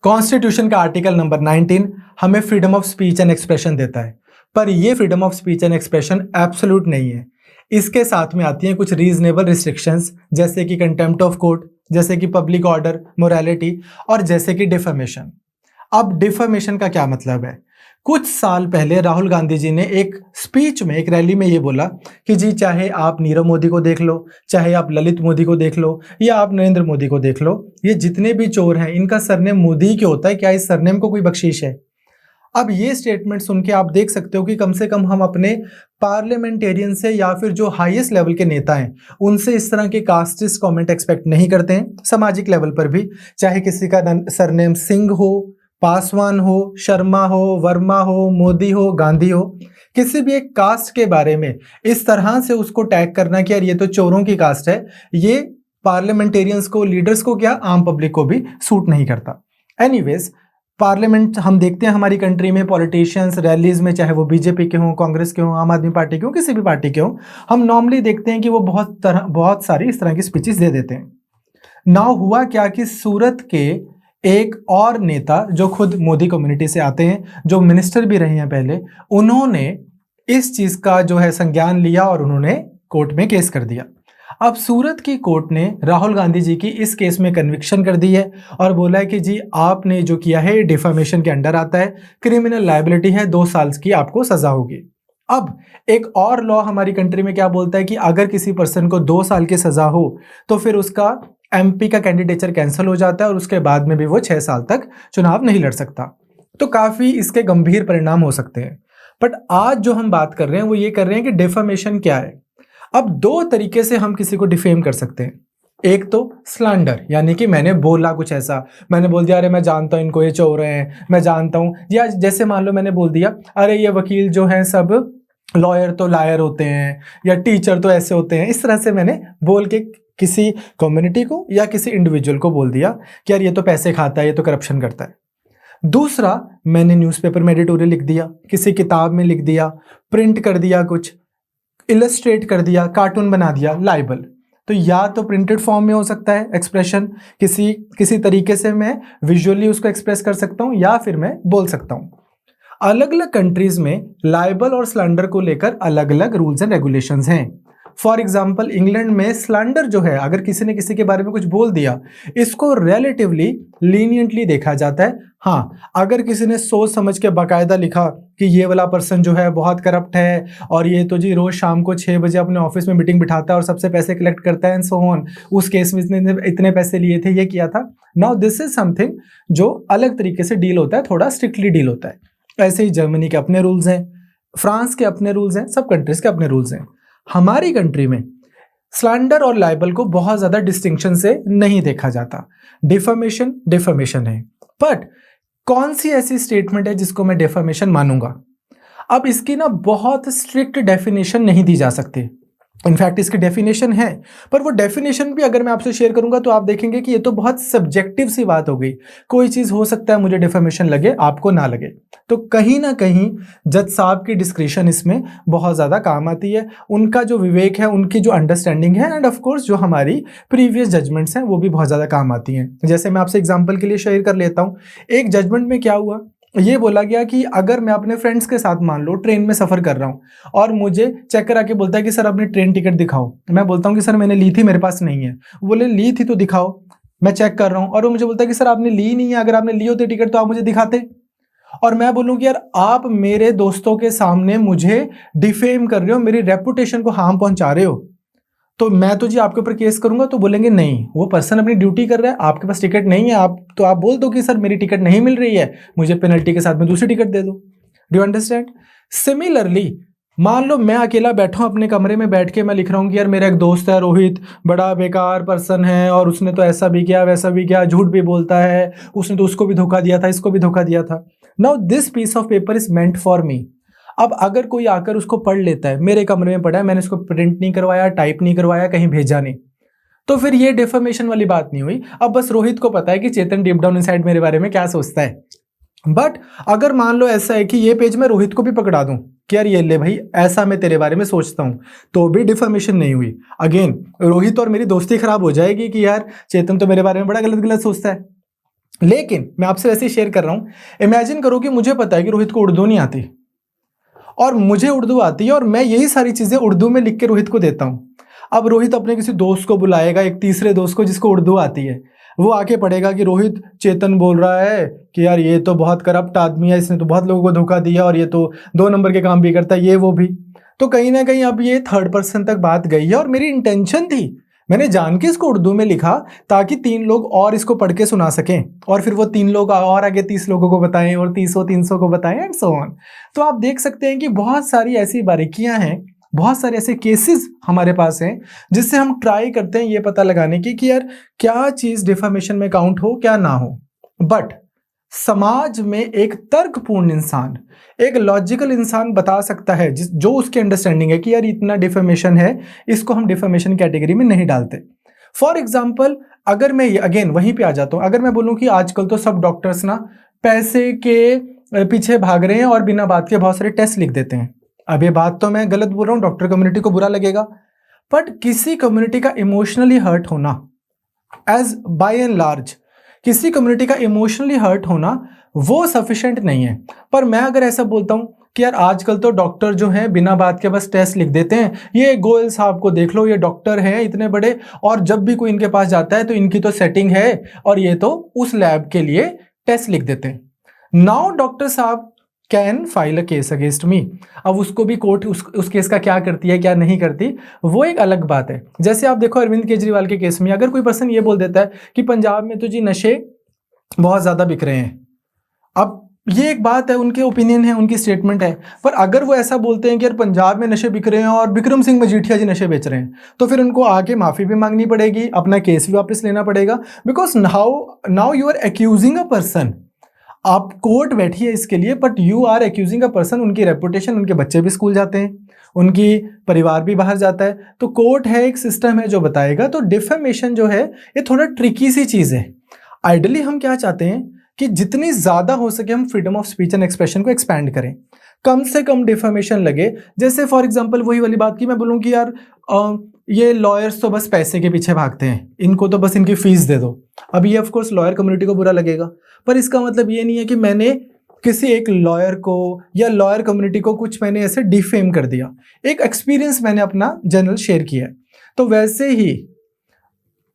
Constitution का article number 19 हमें freedom of speech and expression देता है, पर ये freedom of speech and expression absolute नहीं है। इसके साथ में आती हैं कुछ रीजनेबल रिस्ट्रिक्शंस, जैसे कि कंटेम्प्ट ऑफ कोर्ट, जैसे कि पब्लिक ऑर्डर, मोरालिटी, और जैसे कि डिफेमेशन। अब डिफेमेशन का क्या मतलब है? कुछ साल पहले राहुल गांधी जी ने एक स्पीच में, एक रैली में ये बोला कि जी चाहे आप नीरव मोदी को देख लो, चाहे आप ललित मोदी को देख लो, या आप नरेंद्र मोदी को देख लो, ये जितने भी चोर हैं इनका सरनेम मोदी क्यों होता है? क्या इस सरनेम को कोई बख्शीश है? अब ये स्टेटमेंट सुन के आप देख सकते हो कि कम से कम हम अपने पार्लियामेंटेरियन से या फिर जो हाईएस्ट लेवल के नेता हैं उनसे इस तरह के कास्टिस्ट कमेंट एक्सपेक्ट नहीं करते हैं। सामाजिक लेवल पर भी, चाहे किसी का सरनेम सिंह हो, पासवान हो, शर्मा हो, वर्मा हो, मोदी हो, गांधी हो, किसी भी एक कास्ट के बारे में इस तरह से उसको टैग करना कि यार ये तो चोरों की कास्ट है, ये पार्लियामेंटेरियंस को, लीडर्स को, क्या आम पब्लिक को भी सूट नहीं करता। एनीवेज, पार्लियामेंट हम देखते हैं हमारी कंट्री में पॉलिटिशियंस रैलीज में, चाहे वो बीजेपी के हों, कांग्रेस के हों, आम आदमी पार्टी के हों, किसी भी पार्टी के हों, हम नॉर्मली देखते हैं कि वो बहुत सारी इस तरह की स्पीचेस दे देते हैं। नाउ हुआ क्या कि सूरत के एक और नेता जो खुद मोदी कम्युनिटी से आते हैं, जो मिनिस्टर भी रहे हैं पहले, उन्होंने इस चीज का जो है संज्ञान लिया और उन्होंने कोर्ट में केस कर दिया। अब सूरत की कोर्ट ने राहुल गांधी जी की इस केस में कन्विक्शन कर दी है और बोला है कि जी आपने जो किया है डिफेमेशन के अंडर आता है, क्रिमिनल लायबिलिटी है, 2 साल की आपको सजा होगी। अब एक और लॉ हमारी कंट्री में क्या बोलता है कि अगर किसी पर्सन को 2 साल की सजा हो तो फिर उसका एमपी का कैंडिडेचर कैंसिल हो जाता है और उसके बाद में भी वो 6 साल तक चुनाव नहीं लड़ सकता। तो काफी इसके गंभीर परिणाम हो सकते हैं। बट आज जो हम बात कर रहे हैं वो ये कर रहे हैं कि डिफेमेशन क्या है। अब 2 तरीके से हम किसी को डिफेम कर सकते हैं। एक तो स्लैंडर, यानी कि मैंने बोला कुछ ऐसा, मैंने बोल दिया अरे मैं जानता हूं इनको, ये चोर हैं, मैं जानता हूं, या जैसे मान लो मैंने बोल दिया अरे ये वकील जो हैं सब लॉयर तो लायर होते हैं, या टीचर तो ऐसे होते हैं। इस तरह से मैंने बोल के किसी कम्युनिटी को या किसी इंडिविजुअल को बोल दिया कि यार ये तो पैसे खाता है, ये तो करप्शन करता है। दूसरा, मैंने न्यूज़पेपर में एडिटोरियल लिख दिया, किसी किताब में लिख दिया, प्रिंट कर दिया, कुछ इलस्ट्रेट कर दिया, कार्टून बना दिया, लाइबल। तो या तो प्रिंटेड फॉर्म में हो सकता है एक्सप्रेशन, किसी तरीके से मैं विजुअली उसको एक्सप्रेस कर सकता हूं, या फिर मैं बोल सकता हूं। अलग अलग कंट्रीज में लाइबल और स्लैंडर को लेकर अलग अलग रूल्स एंड रेगुलेशंस हैं। फॉर एग्जाम्पल, इंग्लैंड में स्लैंडर जो है, अगर किसी ने किसी के बारे में कुछ बोल दिया, इसको रिलेटिवली लीनियंटली देखा जाता है। हाँ, अगर किसी ने सोच समझ के बाकायदा लिखा कि ये वाला पर्सन जो है बहुत करप्ट है और ये तो जी रोज शाम को 6 बजे अपने ऑफिस में मीटिंग बिठाता है और सबसे पैसे कलेक्ट करता है एंड सो ऑन, उस केस में इसने इतने पैसे लिए थे, ये किया था। नाउ दिस इज समथिंग जो अलग तरीके से डील होता है, थोड़ा स्ट्रिक्टली डील होता है। ऐसे ही जर्मनी के अपने रूल्स हैं, फ्रांस के अपने रूल्स हैं, सब कंट्रीज के अपने रूल्स हैं। हमारी कंट्री में स्लैंडर और लाइबल को बहुत ज्यादा डिस्टिंक्शन से नहीं देखा जाता। डिफेमेशन डिफेमेशन है, बट कौन सी ऐसी स्टेटमेंट है जिसको मैं डिफेमेशन मानूंगा? अब इसकी ना बहुत स्ट्रिक्ट डेफिनेशन नहीं दी जा सकती। इनफैक्ट इसकी डेफिनेशन है, पर वो डेफिनेशन भी अगर मैं आपसे शेयर करूंगा तो आप देखेंगे कि ये तो बहुत सब्जेक्टिव सी बात हो गई। कोई चीज हो सकता है मुझे डिफेमेशन लगे, आपको ना लगे। तो कहीं ना कहीं जज साहब की डिस्क्रिशन इसमें बहुत ज्यादा काम आती है, उनका जो विवेक है, उनकी जो अंडरस्टैंडिंग है, एंड ऑफ कोर्स जो हमारी प्रीवियस जजमेंट्स हैं वो भी बहुत ज्यादा काम आती हैं। जैसे मैं आपसे एग्जाम्पल के लिए शेयर कर लेता हूँ। एक जजमेंट में क्या हुआ, ये बोला गया कि अगर मैं अपने फ्रेंड्स के साथ मान लो ट्रेन में सफर कर रहा हूं और मुझे चेक करा के बोलता है कि सर अपनी ट्रेन टिकट दिखाओ, मैं बोलता हूं कि सर मैंने ली थी, मेरे पास नहीं है। वो बोले ली थी तो दिखाओ, मैं चेक कर रहा हूं, और वो मुझे बोलता है कि सर आपने ली नहीं है, अगर आपने ली होती टिकट तो आप मुझे दिखाते। और मैं बोलूं कि यार आप मेरे दोस्तों के सामने मुझे डिफेम कर रहे हो, मेरी रेपुटेशन को हार्म पहुंचा रहे हो, तो मैं तो जी आपके ऊपर केस करूंगा। तो बोलेंगे नहीं, वो पर्सन अपनी ड्यूटी कर रहा है, आपके पास टिकट नहीं है, आप बोल दो कि सर मेरी टिकट नहीं मिल रही है, मुझे पेनल्टी के साथ में दूसरी टिकट दे दो। Do you understand? सिमिलरली, मान लो मैं अकेला बैठा हूं अपने कमरे में, बैठ के मैं लिख रहा हूं कि यार मेरा एक दोस्त है रोहित, बड़ा बेकार पर्सन है और उसने तो ऐसा भी किया, वैसा भी किया, झूठ भी बोलता है, उसने तो उसको भी धोखा दिया था, इसको भी धोखा दिया था। Now this piece of paper is meant for me. अब अगर कोई आकर उसको पढ़ लेता है, मेरे कमरे में पढ़ा है, मैंने उसको प्रिंट नहीं करवाया, टाइप नहीं करवाया, कहीं भेजा नहीं, तो फिर ये डिफेमेशन वाली बात नहीं हुई। अब बस रोहित को पता है कि चेतन डीप डाउन इनसाइड मेरे बारे में क्या सोचता है। बट अगर मान लो ऐसा है कि ये पेज मैं रोहित को भी पकड़ा दूं कि यार ये ले भाई, ऐसा मैं तेरे बारे में सोचता हूं, तो भी डिफेमेशन नहीं हुई। अगेन रोहित और मेरी दोस्ती खराब हो जाएगी कि यार चेतन तो मेरे बारे में बड़ा गलत गलत सोचता है। लेकिन मैं आपसे वैसे ही शेयर कर रहा हूँ, इमेजिन करो कि मुझे पता है कि रोहित को उर्दू नहीं आती और मुझे उर्दू आती है और मैं यही सारी चीज़ें उर्दू में लिख के रोहित को देता हूँ। अब रोहित अपने किसी दोस्त को बुलाएगा, एक तीसरे दोस्त को जिसको उर्दू आती है, वो आके पढ़ेगा कि रोहित चेतन बोल रहा है कि यार ये तो बहुत करप्ट आदमी है, इसने तो बहुत लोगों को धोखा दिया और ये तो 2 नंबर के काम भी करता है, ये वो भी। तो कहीं ना कहीं अब ये थर्ड पर्सन तक बात गई है और मेरी इंटेंशन थी, मैंने जान के इसको उर्दू में लिखा ताकि 3 लोग और इसको पढ़ के सुना सकें और फिर वो 3 लोग और आगे 30 लोगों को बताएं और 300 को बताएं एंड सो ऑन। तो आप देख सकते हैं कि बहुत सारी ऐसी बारीकियां हैं, बहुत सारे ऐसे केसेस हमारे पास हैं जिससे हम ट्राई करते हैं ये पता लगाने की कि यार क्या चीज डिफेमेशन में काउंट हो क्या ना हो। बट समाज में एक तर्कपूर्ण इंसान, एक लॉजिकल इंसान बता सकता है जो उसकी अंडरस्टैंडिंग है कि यार इतना डिफेमेशन है, इसको हम डिफेमेशन कैटेगरी में नहीं डालते। फॉर एग्जाम्पल, अगर मैं अगेन वहीं पे आ जाता हूं, अगर मैं बोलूं कि आजकल तो सब डॉक्टर्स ना पैसे के पीछे भाग रहे हैं और बिना बात के बहुत सारे टेस्ट लिख देते हैं। अब ये बात तो मैं गलत बोल रहा हूं, डॉक्टर कम्युनिटी को बुरा लगेगा, बट किसी कम्युनिटी का इमोशनली हर्ट होना, एज बाय एंड लार्ज किसी कम्युनिटी का इमोशनली हर्ट होना वो सफिशिएंट नहीं है। पर मैं अगर ऐसा बोलता हूं कि यार आजकल तो डॉक्टर जो हैं बिना बात के बस टेस्ट लिख देते हैं, ये गोयल साहब को देख लो, ये डॉक्टर हैं इतने बड़े और जब भी कोई इनके पास जाता है तो इनकी तो सेटिंग है और ये तो उस लैब के लिए टेस्ट लिख देते हैं। नाउ डॉक्टर साहब can file a case against me. अब उसको भी कोर्ट उस केस का क्या करती है क्या नहीं करती वो एक अलग बात है। जैसे आप देखो अरविंद केजरीवाल के केस में अगर कोई पर्सन ये बोल देता है कि पंजाब में तो जी नशे बहुत ज्यादा बिक रहे हैं, अब ये एक बात है, उनके ओपिनियन है, उनकी स्टेटमेंट है, पर अगर वो ऐसा बोलते हैं कि यार पंजाब में नशे बिक रहे हैं और बिक्रम सिंह मजीठिया जी नशे बेच रहे हैं, तो फिर उनको आके माफी भी मांगनी पड़ेगी, अपना केस भी वापस लेना पड़ेगा, because now you are accusing a person. आप कोर्ट बैठी है इसके लिए, but you are accusing a person, उनकी रेपुटेशन, उनके बच्चे भी स्कूल जाते हैं, उनकी परिवार भी बाहर जाता है, तो कोर्ट है, एक सिस्टम है जो बताएगा। तो डिफेमेशन जो है ये थोड़ा ट्रिकी सी चीज है। आइडली हम क्या चाहते हैं कि जितनी ज्यादा हो सके हम freedom of speech and expression को एक्सपैंड करें, कम से कम डिफेमेशन लगे। जैसे फॉर एग्जांपल वही वाली बात की मैं बोलूं कि यार ये लॉयर्स तो बस पैसे के पीछे भागते हैं, इनको तो बस इनकी फीस दे दो। अब ये ऑफकोर्स लॉयर कम्युनिटी को बुरा लगेगा, पर इसका मतलब ये नहीं है कि मैंने किसी एक लॉयर को या लॉयर कम्युनिटी को कुछ मैंने ऐसे डिफेम कर दिया, एक एक्सपीरियंस मैंने अपना जनरल शेयर किया है। तो वैसे ही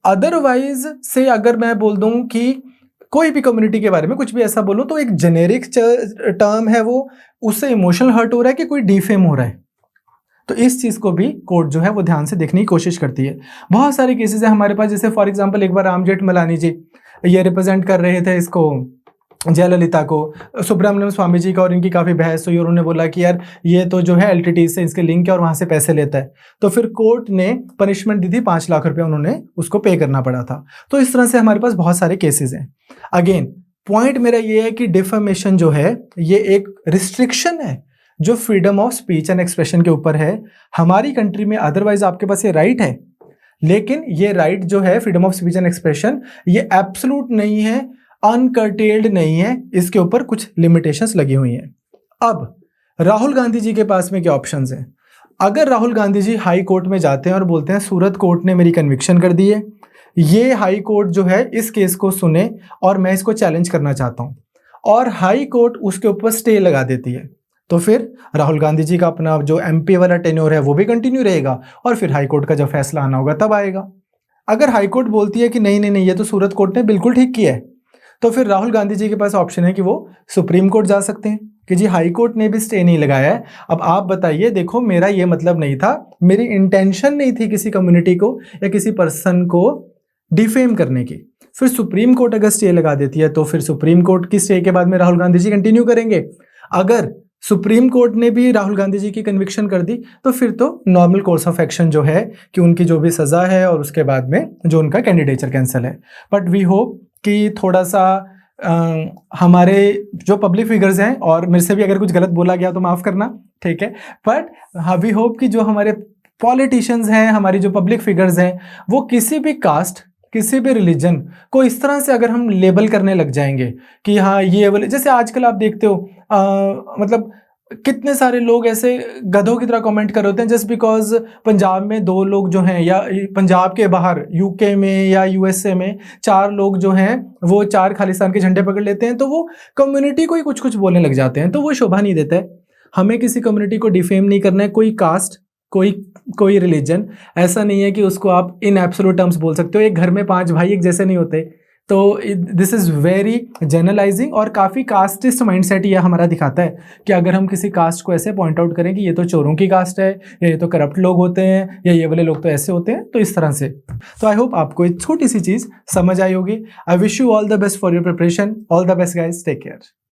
अदरवाइज से अगर मैं बोल दूं कि कोई भी कम्युनिटी के बारे में कुछ भी ऐसा बोलूं तो एक जेनेरिक टर्म है वो, उससे इमोशनल हर्ट हो रहा है कि कोई डिफेम हो रहा है, तो इस चीज को भी कोर्ट जो है वो ध्यान से देखने की कोशिश करती है। बहुत सारे केसेस है हमारे पास, जैसे फॉर एग्जांपल एक बार राम जेठमलानी जी ये रिप्रेजेंट कर रहे थे इसको जयललिता को, सुब्रमण्यम स्वामी जी का और इनकी काफी बहस हुई और उन्होंने बोला कि यार ये तो जो है एलटीटी से इसके लिंक है और वहां से पैसे लेता है, तो फिर कोर्ट ने पनिशमेंट दी थी, 5 लाख रुपया उन्होंने उसको पे करना पड़ा था। तो इस तरह से हमारे पास बहुत सारे केसेस हैं। अगेन पॉइंट मेरा ये है कि डिफेमेशन जो है ये एक रिस्ट्रिक्शन है जो freedom of speech and expression के ऊपर है हमारी कंट्री में। अदरवाइज आपके पास ये राइट है, लेकिन ये राइट जो है freedom of speech and expression ये एब्सोल्यूट नहीं है, अनकर्टेल्ड नहीं है, इसके ऊपर कुछ लिमिटेशंस लगी हुई हैं। अब राहुल गांधी जी के पास में क्या ऑप्शंस हैं? अगर राहुल गांधी जी हाई कोर्ट में जाते हैं और बोलते हैं सूरत कोर्ट ने मेरी कन्विक्शन कर दी है, ये हाई कोर्ट जो है इस केस को सुने और मैं इसको चैलेंज करना चाहता हूं, और हाई कोर्ट उसके ऊपर स्टे लगा देती है, तो फिर राहुल गांधी जी का अपना जो एमपी वाला टेन्योर है वो भी कंटिन्यू रहेगा और फिर हाई कोर्ट का जब फैसला आना होगा तब आएगा। अगर हाई कोर्ट बोलती है कि नहीं नहीं नहीं ये तो सूरत कोर्ट ने बिल्कुल ठीक किया है, तो फिर राहुल गांधी जी के पास ऑप्शन है कि वो सुप्रीम कोर्ट जा सकते हैं कि जी हाई कोर्ट ने भी स्टे नहीं लगाया है, अब आप बताइए, देखो मेरा ये मतलब नहीं था, मेरी इंटेंशन नहीं थी किसी कम्युनिटी को या किसी पर्सन को डिफेम करने की। फिर सुप्रीम कोर्ट अगर स्टे लगा देती है तो फिर सुप्रीम कोर्ट की स्टे के बाद में राहुल गांधी जी कंटिन्यू करेंगे। अगर सुप्रीम कोर्ट ने भी राहुल गांधी जी की कन्विक्शन कर दी तो फिर तो नॉर्मल कोर्स ऑफ एक्शन जो है कि उनकी जो भी सजा है और उसके बाद में जो उनका कैंडिडेचर कैंसिल है। बट वी होप कि थोड़ा सा हमारे जो पब्लिक फिगर्स हैं, और मेरे से भी अगर कुछ गलत बोला गया तो माफ करना, ठीक है, बट वी होप कि जो हमारे पॉलिटिशियंस हैं, हमारी जो पब्लिक फिगर्स हैं, वो किसी भी कास्ट किसी भी रिलीजन को इस तरह से अगर हम लेबल करने लग जाएंगे कि हाँ ये वाले, जैसे आजकल आप देखते हो मतलब कितने सारे लोग ऐसे गधों की तरह कमेंट कर रहे होते हैं जस्ट बिकॉज पंजाब में 2 लोग जो हैं, या पंजाब के बाहर यूके में या यूएसए में 4 लोग जो हैं वो 4 खालिस्तान के झंडे पकड़ लेते हैं, तो वो कम्युनिटी को ही कुछ कुछ बोलने लग जाते हैं, तो वो शोभा नहीं देता है। हमें किसी कम्युनिटी को डिफेम नहीं करना है। कोई कास्ट, कोई रिलीजन, ऐसा नहीं है कि उसको आप इन एब्सोल्यूट टर्म्स बोल सकते हो। एक घर में 5 भाई एक जैसे नहीं होते। तो दिस इज़ वेरी जनरलाइजिंग, और काफ़ी कास्टिस्ट माइंडसेट ये हमारा दिखाता है कि अगर हम किसी कास्ट को ऐसे पॉइंट आउट करें कि ये तो चोरों की कास्ट है, या ये तो करप्ट लोग होते हैं, या ये वाले लोग तो ऐसे होते हैं, तो इस तरह से। तो आई होप आपको एक छोटी सी चीज़ समझ आई होगी। I wish you all the best for your preparation. All the best guys, take care.